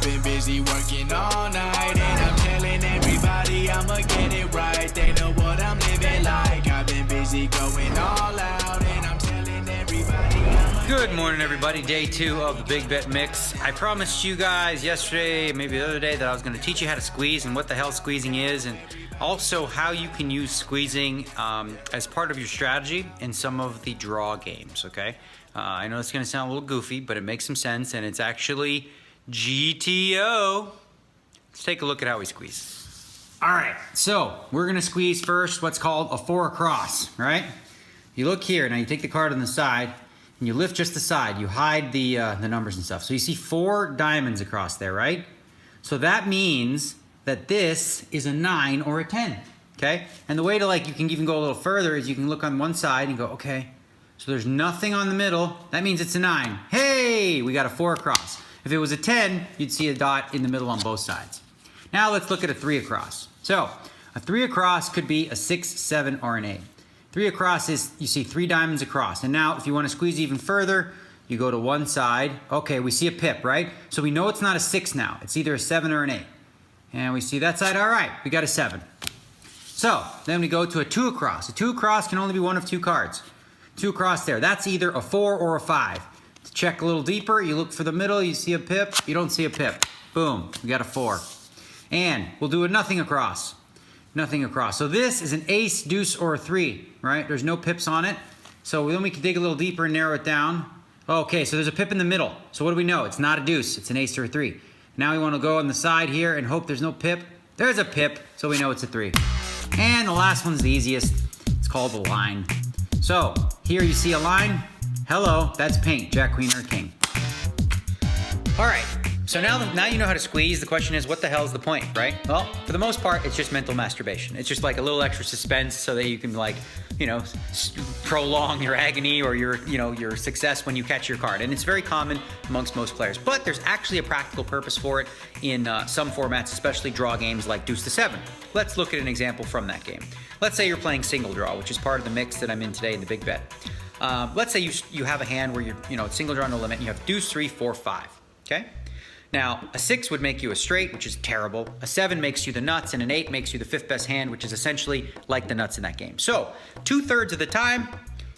been busy working all night, and I'm telling everybody I'ma get it right. They know what I'm living like. I've been busy going all out, and I'm telling everybody Good morning, everybody. Day 2 of the Big Bet Mix. I promised you guys yesterday, maybe the other day, that I was going to teach you how to squeeze and what the hell squeezing is, and also how you can use squeezing as part of your strategy in some of the draw games, okay? I know it's going to sound a little goofy, but it makes some sense, and it's actually GTO. Let's take a look at how we squeeze. All right, so we're going to squeeze first what's called a 4 across, right? You look here, now you take the card on the side, and you lift just the side. You hide the numbers and stuff. So you see 4 diamonds across there, right? So that means that this is a 9 or a 10, okay? And the way to, like, you can even go a little further is you can look on one side and go, okay, so there's nothing on the middle. That means it's a 9. Hey, we got a 4 across. If it was a 10, you'd see a dot in the middle on both sides. Now let's look at a 3 across. So a 3 across could be a 6, 7, or an 8. 3 across is, you see 3 diamonds across. And now if you want to squeeze even further, you go to one side. Okay, we see a pip, right? So we know it's not a 6 now. It's either a 7 or an 8. And we see that side, all right, we got a 7. So then we go to a 2 across. A 2 across can only be one of 2 cards. 2 across there, that's either a 4 or a 5. To check a little deeper, you look for the middle, you see a pip, you don't see a pip. Boom, we got a 4. And we'll do a nothing across. Nothing across. So this is an ace, deuce, or a 3, right? There's no pips on it. So then we can dig a little deeper and narrow it down. Okay, so there's a pip in the middle. So what do we know? It's not a deuce, it's an ace or a 3. Now we want to go on the side here and hope there's no pip. There's a pip, so we know it's a 3. And the last one's the easiest. It's called the line. So here you see a line. Hello, that's paint, jack, queen, or king. All right. So now you know how to squeeze. The question is, what the hell is the point, right? Well, for the most part, it's just mental masturbation. It's just like a little extra suspense so that you can, like, you know, prolong your agony or your success when you catch your card. And it's very common amongst most players. But there's actually a practical purpose for it in some formats, especially draw games like Deuce to 7. Let's look at an example from that game. Let's say you're playing single draw, which is part of the mix that I'm in today in the Big Bet. Let's say you have a hand where you're, single draw no limit, and you have Deuce, 3, 4, 5, okay? Now, a 6 would make you a straight, which is terrible. A 7 makes you the nuts, and an 8 makes you the 5th best hand, which is essentially like the nuts in that game. So, 2/3 of the time,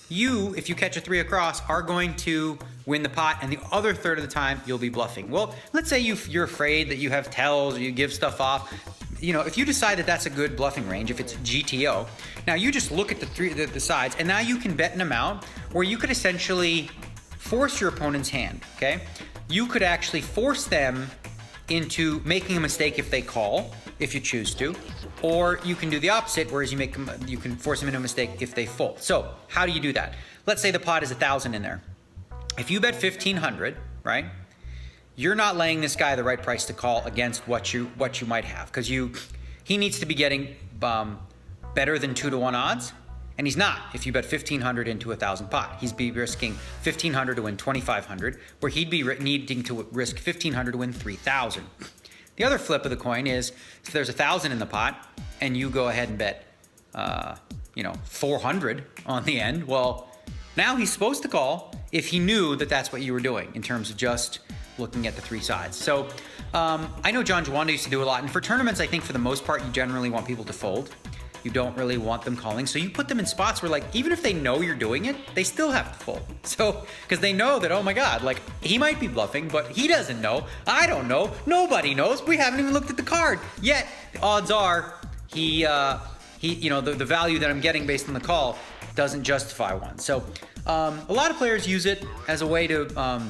if you catch a 3 across, are going to win the pot, and the other third of the time, you'll be bluffing. Well, let's say you're afraid that you have tells, or you give stuff off. If you decide that that's a good bluffing range, if it's GTO, now you just look at the sides, and now you can bet an amount where you could essentially force your opponent's hand, okay? You could actually force them into making a mistake if they call, if you choose to, or you can do the opposite, whereas you can force them into a mistake if they fold. So how do you do that? Let's say the pot is 1,000 in there. If you bet 1,500, right? You're not laying this guy the right price to call against what you might have, because he needs to be getting better than 2-to-1 odds. And he's not if you bet 1,500 into 1,000 pot. He'd be risking 1,500 to win 2,500, where he'd be needing to risk 1,500 to win 3,000. The other flip of the coin is if there's 1,000 in the pot and you go ahead and bet, 400 on the end, well, now he's supposed to call if he knew that that's what you were doing in terms of just looking at the 3 sides. So I know John Juanda used to do a lot. And for tournaments, I think for the most part, you generally want people to fold. You don't really want them calling. So you put them in spots where, like, even if they know you're doing it, they still have to fold. So, because they know that, oh my God, like, he might be bluffing, but he doesn't know. I don't know. Nobody knows. We haven't even looked at the card. Yet, the odds are the value that I'm getting based on the call doesn't justify one. So, a lot of players use it as a way to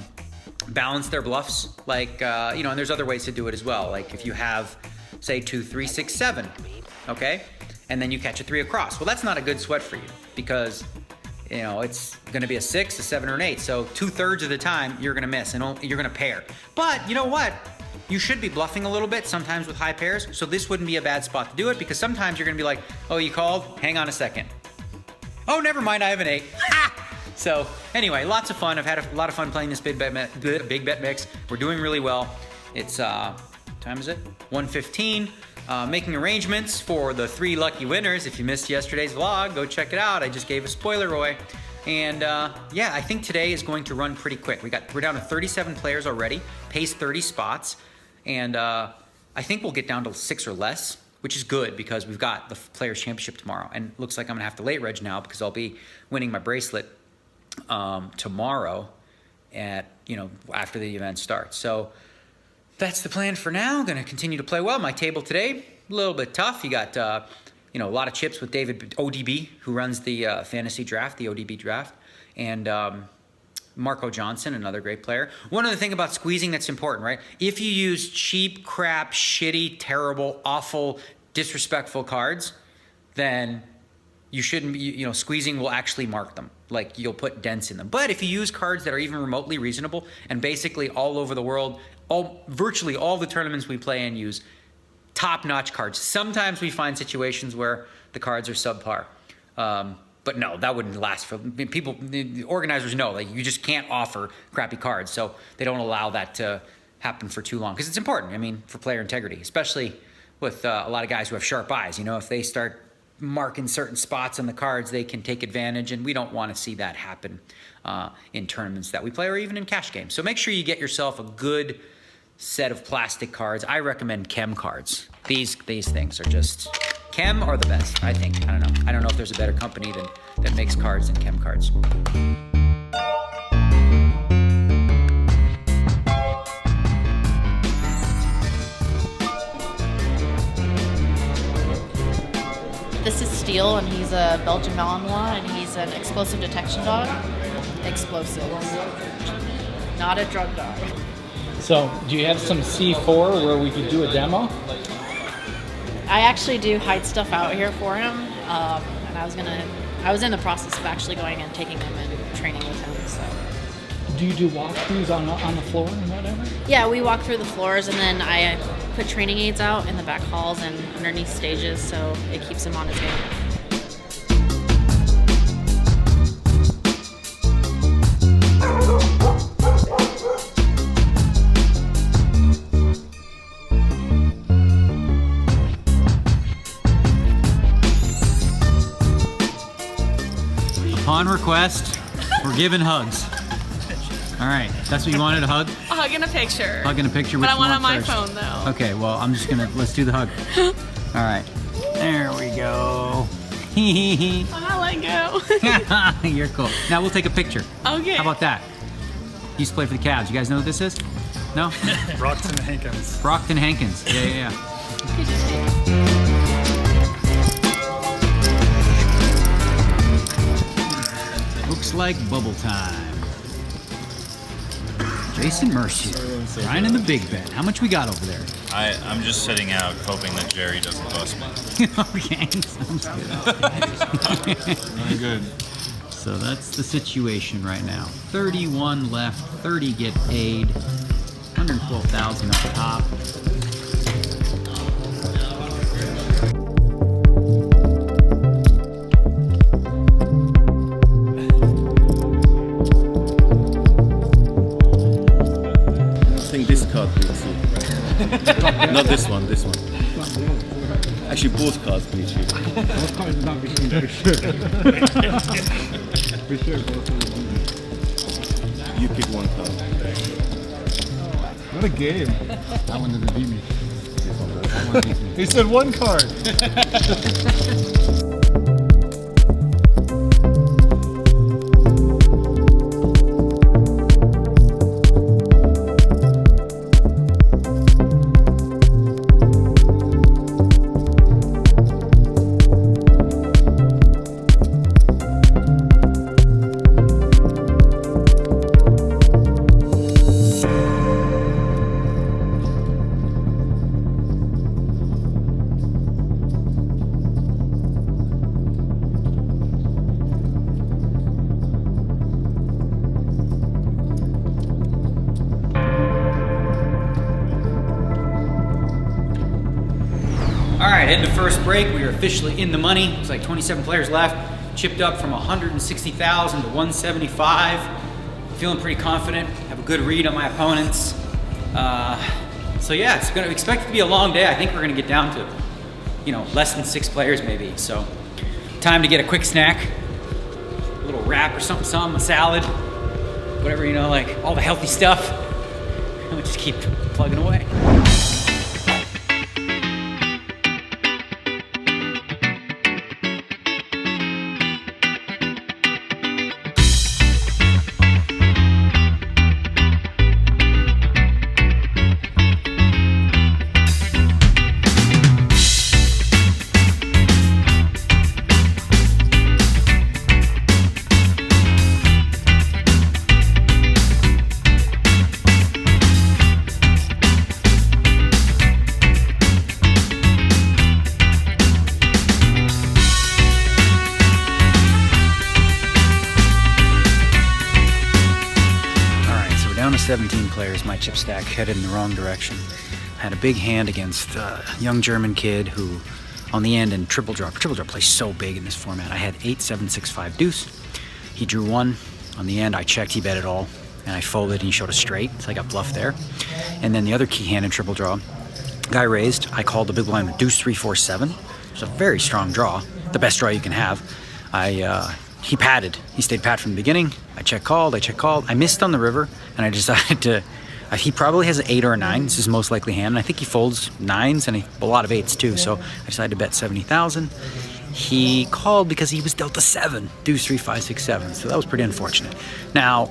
balance their bluffs. Like, and there's other ways to do it as well. Like if you have, say, 2, 3, 6, 7, okay? And then you catch a 3 across. Well, that's not a good sweat for you because, it's going to be a 6, a 7, or an 8. So 2/3 of the time you're going to miss and you're going to pair. But you know what? You should be bluffing a little bit sometimes with high pairs. So this wouldn't be a bad spot to do it because sometimes you're going to be like, oh, you called? Hang on a second. Oh, never mind. I have an 8. So anyway, lots of fun. I've had a lot of fun playing this Big Bet Mix. We're doing really well. It's, what time is it? 1:15. Making arrangements for the 3 lucky winners. If you missed yesterday's vlog, go check it out. I just gave a spoiler away. And I think today is going to run pretty quick. We're down to 37 players already, pays 30 spots. And I think we'll get down to 6 or less, which is good because we've got the Players' Championship tomorrow. And it looks like I'm going to have to late reg now because I'll be winning my bracelet tomorrow after the event starts. So that's the plan for now. I'm going to continue to play well. My table today, a little bit tough. You got, a lot of chips with David ODB, who runs the fantasy draft, the ODB draft, and Marco Johnson, another great player. One other thing about squeezing that's important, right? If you use cheap, crap, shitty, terrible, awful, disrespectful cards, then you shouldn't be, squeezing will actually mark them. Like, you'll put dents in them. But if you use cards that are even remotely reasonable, and basically all over the world, virtually all the tournaments we play in use top-notch cards. Sometimes we find situations where the cards are subpar. But no, that wouldn't last for people. The organizers know that you just can't offer crappy cards, so they don't allow that to happen for too long because it's important. I mean, for player integrity, especially with a lot of guys who have sharp eyes. If they start marking certain spots on the cards, they can take advantage, and we don't want to see that happen in tournaments that we play or even in cash games. So make sure you get yourself a good set of plastic cards. I recommend Chem cards. These things are just. Chem are the best, I think. I don't know. I don't know if there's a better company that makes cards than Chem cards. This is Steel, and he's a Belgian Malinois, and he's an explosive detection dog. Explosive. Not a drug dog. So, do you have some C4 where we could do a demo? I actually do hide stuff out here for him, and I was in the process of actually going and taking him and training with him. So. Do you do walkthroughs on the floor and whatever? Yeah, we walk through the floors, and then I put training aids out in the back halls and underneath stages, so it keeps him on his game. Upon request, we're giving hugs. All right, that's what you wanted, a hug? A hug and a picture. Hug and a picture. But Which I want one on my first? phone though. Okay, well, let's do the hug. All right, there we go. I'm not letting go. You're cool. Now we'll take a picture. Okay. How about that? He used to play for the Cavs. You guys know what this is? No? Brockton Hankins. Brockton Hankins. Yeah. Looks like bubble time. Jason Mercier, Ryan in the big bet. How much we got over there? I'm just sitting out hoping that Jerry doesn't bust me. Okay, sounds good. Very good. So that's the situation right now. 31 left, 30 get paid, 112,000 up top. I think this card beats you. Not this one, this one. Actually, both cards beat you. Both cards is not between for sure. For sure, both of them. You pick one card. What a game. That one doesn't beat me. That one beats me. He said one card. All right, end of first break. We are officially in the money. It's like 27 players left. Chipped up from 160,000 to 175. Feeling pretty confident. Have a good read on my opponents. So yeah, it's gonna expect it to be a long day. I think we're gonna get down to, less than 6 players maybe. So time to get a quick snack, a little wrap or something, a salad, whatever, like all the healthy stuff. We'll just keep plugging away. Down to 17 players, my chip stack headed in the wrong direction. I had a big hand against a young German kid who, on the end, in triple draw plays so big in this format. I had 8, 7, 6, 5 deuce. He drew 1. On the end, I checked, he bet it all, and I folded, and he showed a straight, so I got bluffed there. And then the other key hand in triple draw, guy raised, I called the big blind with deuce 3, 4, 7. It's a very strong draw, the best draw you can have. He padded. He stayed pat from the beginning. I check called. I missed on the river, and I decided to. He probably has an 8 or a 9. This is his most likely hand, and I think he folds 9s and a lot of 8s too. So I decided to bet 70,000. He called because he was dealt a 7, deuce 3, 5, 6, 7. So that was pretty unfortunate. Now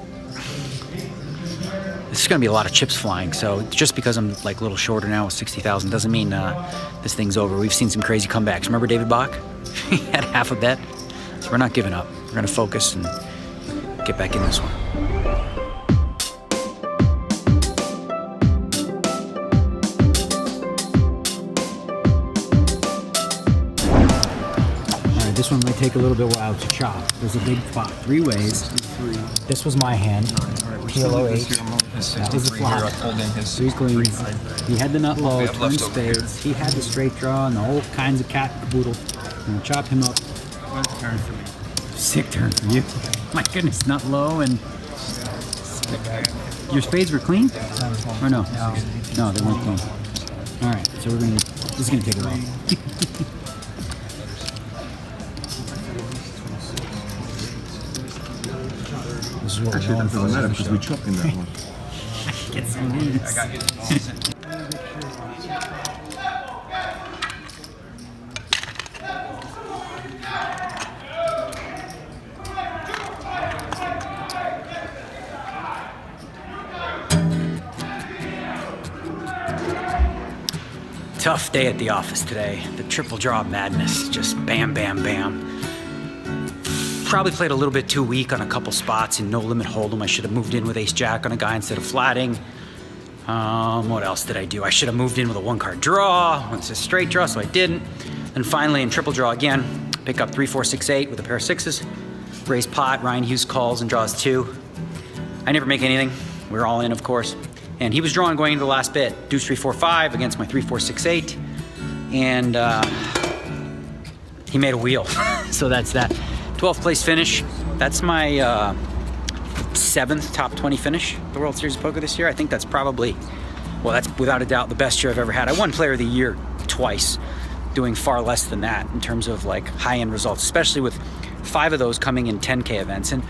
this is going to be a lot of chips flying. So just because I'm like a little shorter now with 60,000 doesn't mean this thing's over. We've seen some crazy comebacks. Remember David Bach? He had half a bet. So we're not giving up. We're going to focus and get back in this one. All right, this one might take a little bit while to chop. There's a big flop, 3 ways. This was my hand. PLO 8. That was the flop. 3 queens. He had the nut low, twin spades. He had the straight draw and the whole kinds of cat caboodle. I'm going to chop him up. Turn for me. Sick turn for you. My goodness, nut low and your spades were clean? Or no? No, they weren't clean. All right, so this is gonna take a while. This is what we're going for. Matter because we chop in that one. Get some leads. Tough day at the office today. The triple draw madness, just bam, bam, bam. Probably played a little bit too weak on a couple spots in no limit hold'em. I should have moved in with ace jack on a guy instead of flatting. What else did I do? I should have moved in with a 1-card draw. It's a straight draw, so I didn't. And finally in triple draw again, pick up 3, 4, 6, 8 with a pair of 6s. Raise pot, Ryan Hughes calls and draws 2. I never make anything. We're all in, of course. And he was drawing going into the last bit, deuce 3, 4, 5 against my 3, 4, 6, 8. And he made a wheel. So that's that. 12th place finish. That's my 7th top 20 finish at the World Series of Poker this year. I think that's probably, well, that's without a doubt the best year I've ever had. I won Player of the Year twice, doing far less than that in terms of like high-end results, especially with 5 of those coming in 10K events. And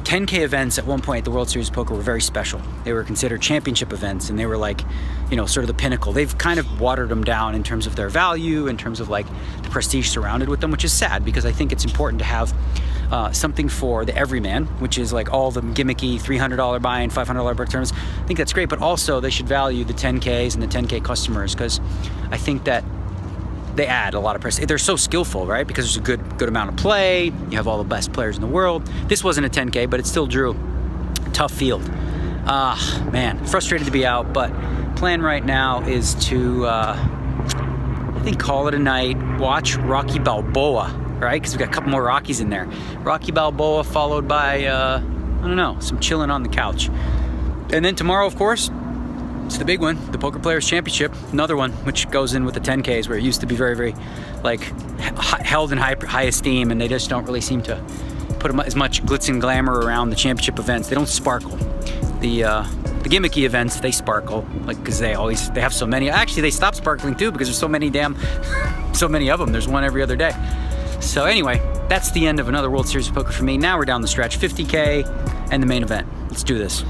10K events at one point at the World Series of Poker were very special. They were considered championship events, and they were like, you know, sort of the pinnacle. They've kind of watered them down in terms of their value, in terms of like the prestige surrounded with them, which is sad because I think it's important to have something for the everyman, which is like all the gimmicky $300 buy-in, $500 break terms. I think that's great, but also they should value the 10Ks and the 10K customers because I think that they add a lot of prestige. They're so skillful, right? Because there's a good amount of play. You have all the best players in the world. This wasn't a 10K, but it still drew. Tough field. Man, frustrated to be out, but plan right now is to, I think, call it a night, watch Rocky Balboa, right? Because we've got a couple more Rockies in there. Rocky Balboa followed by, I don't know, some chilling on the couch. And then tomorrow, of course, it's the big one, the Poker Players Championship, another one, which goes in with the 10Ks, where it used to be very, very, like, held in high esteem, and they just don't really seem to put as much glitz and glamour around the championship events. They don't sparkle. The gimmicky events, they sparkle, like, because they have so many. Actually, they stopped sparkling too because there's so many of them. There's one every other day. So anyway, that's the end of another World Series of Poker for me. Now we're down the stretch, 50K and the main event. Let's do this.